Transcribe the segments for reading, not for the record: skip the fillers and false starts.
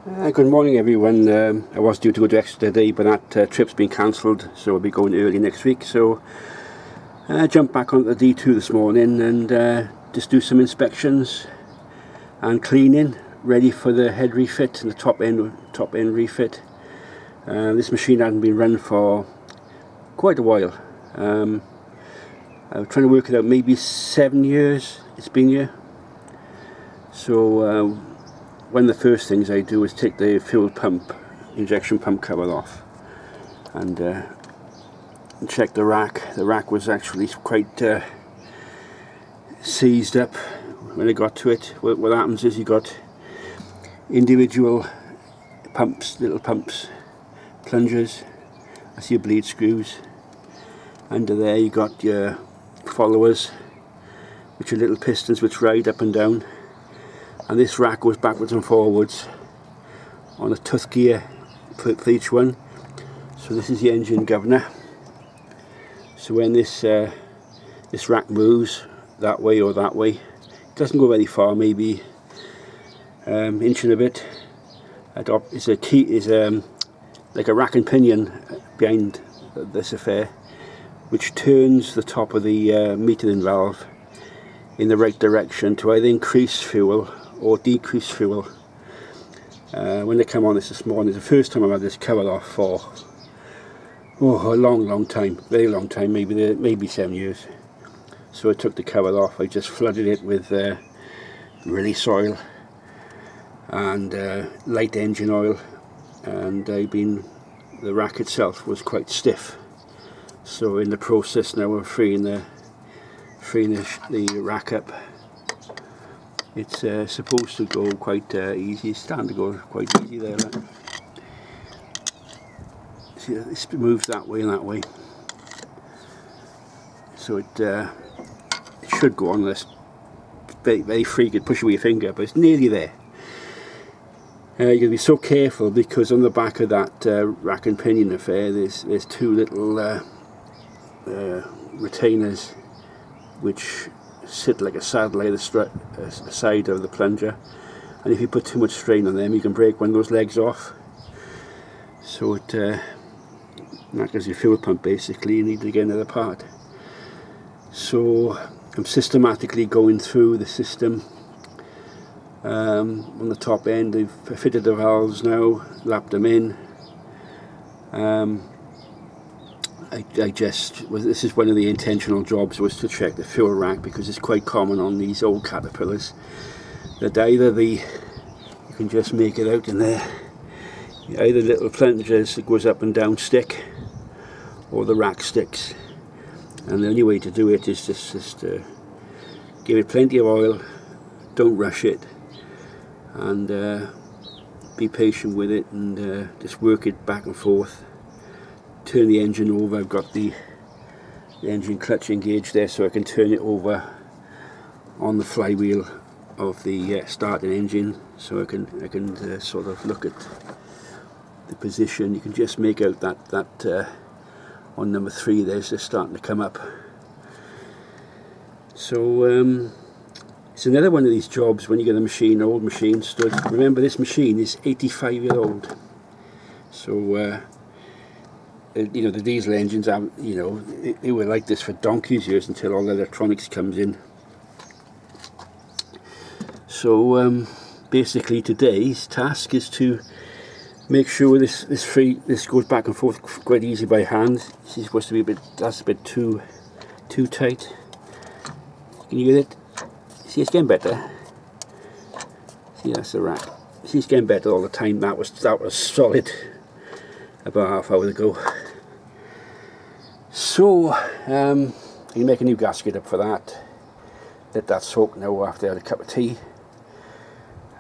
Good morning everyone. I was due to go to Exeter today, but that trip's been cancelled, so I'll be going early next week. So I jumped back onto the D2 this morning and just do some inspections and cleaning, ready for the head refit and the top end refit. This machine hadn't been run for quite a while. I was trying to work it out, maybe 7 years it's been here. So one of the first things I do is take the fuel pump, injection pump cover off and check the rack. The rack was actually quite seized up when I got to it. What happens is you got individual pumps, little pumps, plungers, that's your bleed screws. Under there you got your followers, which are little pistons which ride up and down. And this rack goes backwards and forwards on a tooth gear for each one. So this is the engine governor. So when this rack moves that way or that way, it doesn't go very far, maybe inch and a bit. It's a key, is like a rack and pinion behind this affair, which turns the top of the metering valve in the right direction to either increase fuel or decrease fuel. When they come on this morning, it's the first time I've had this covered off for a long time, very long time, maybe 7 years. So I took the cover off. I just flooded it with release oil and light engine oil, and the rack itself was quite stiff. So in the process now of freeing the rack up. It's supposed to go quite easy. It's starting to go quite easy there. Look. See, it moves that way and that way. So it should go on this very, very free. You could push it with your finger, but it's nearly there. You're going to be so careful because on the back of that rack and pinion affair, there's two little retainers which sit like a saddle either side of the plunger, and if you put too much strain on them you can break one of those legs off. So that gives your fuel pump basically. You need to get another part. So I'm systematically going through the system. On the top end I've fitted the valves now, lapped them in. This is one of the intentional jobs, was to check the fuel rack, because it's quite common on these old Caterpillars that either you can just make it out in there, either little plungers that goes up and down stick, or the rack sticks. And the only way to do it is just give it plenty of oil, don't rush it, and be patient with it, and just work it back and forth. Turn the engine over. I've got the engine clutch engaged there, so I can turn it over on the flywheel of the starting engine, so I can sort of look at the position. You can just make out that on number 3 there's just starting to come up. So it's another one of these jobs when you get a machine, old machine stood. Remember, this machine is 85 years old, so you know, the diesel engines have, you know, they were like this for donkey's years until all the electronics comes in. So basically today's task is to make sure this goes back and forth quite easy by hand. This is supposed to be that's a bit too tight. Can you get it? See, it's getting better. See, that's the rack. See, it's getting better all the time. That was solid about half hour ago. So you make a new gasket up for that. Let that soak now after I had a cup of tea.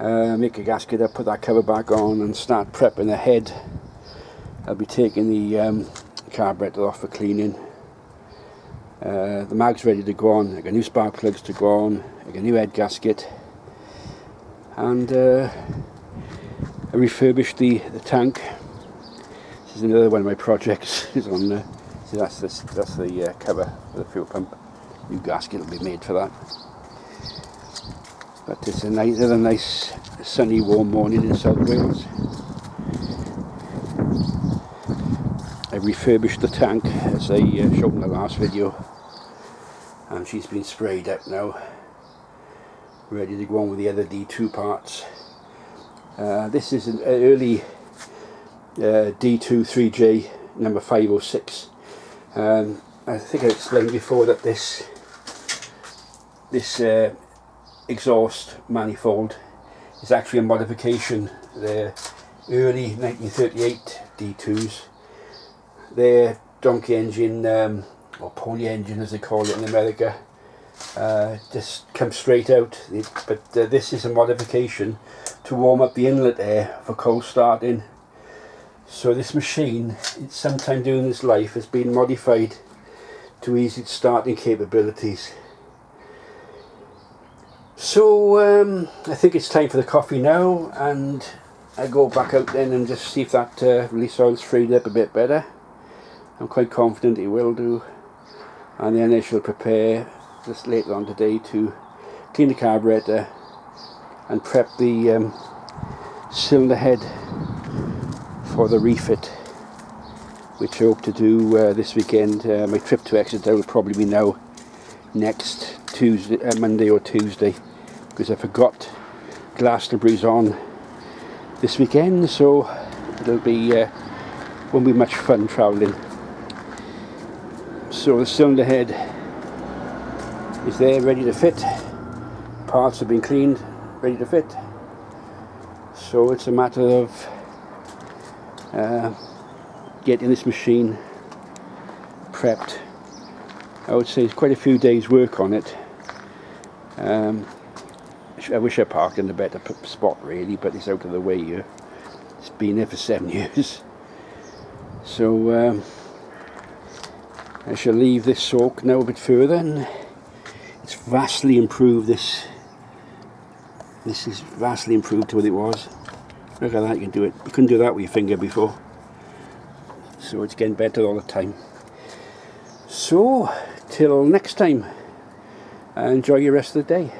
Make a gasket up, put that cover back on, and start prepping the head. I'll be taking the carburettor off for cleaning. The mag's ready to go on. I got new spark plugs to go on. I got a new head gasket, and I refurbished the tank. This is another one of my projects. Is on there. So that's the cover for the fuel pump. New gasket will be made for that. But it's another nice sunny warm morning in South Wales. I refurbished the tank as I showed in the last video, and she's been sprayed up now, ready to go on with the other D2 parts. This is an early D2 3J number 506. I think I explained before that this exhaust manifold is actually a modification. The early 1938 D2s, their donkey engine, or pony engine as they call it in America, just comes straight out, but this is a modification to warm up the inlet air for cold starting. So this machine, sometime during its life, has been modified to ease its starting capabilities. So I think it's time for the coffee now, and I go back out then and just see if that release oil's freed up a bit better. I'm quite confident it will do, and then I shall prepare just later on today to clean the carburettor and prep the cylinder head for the refit, which I hope to do this weekend. My trip to Exeter will probably be now next Tuesday, Monday or Tuesday, because I forgot Glastonbury's on this weekend, so it'll be won't be much fun travelling. So the cylinder head is there, ready to fit. Parts have been cleaned, ready to fit. So it's a matter of getting this machine prepped. I would say it's quite a few days work on it. I wish I parked in a better spot really, but it's out of the way here. It's been there for 7 years. So I shall leave this soak now a bit further, and it's vastly improved. This is vastly improved to what it was. Look at that, you can do it. You couldn't do that with your finger before. So it's getting better all the time. So till next time, enjoy your rest of the day.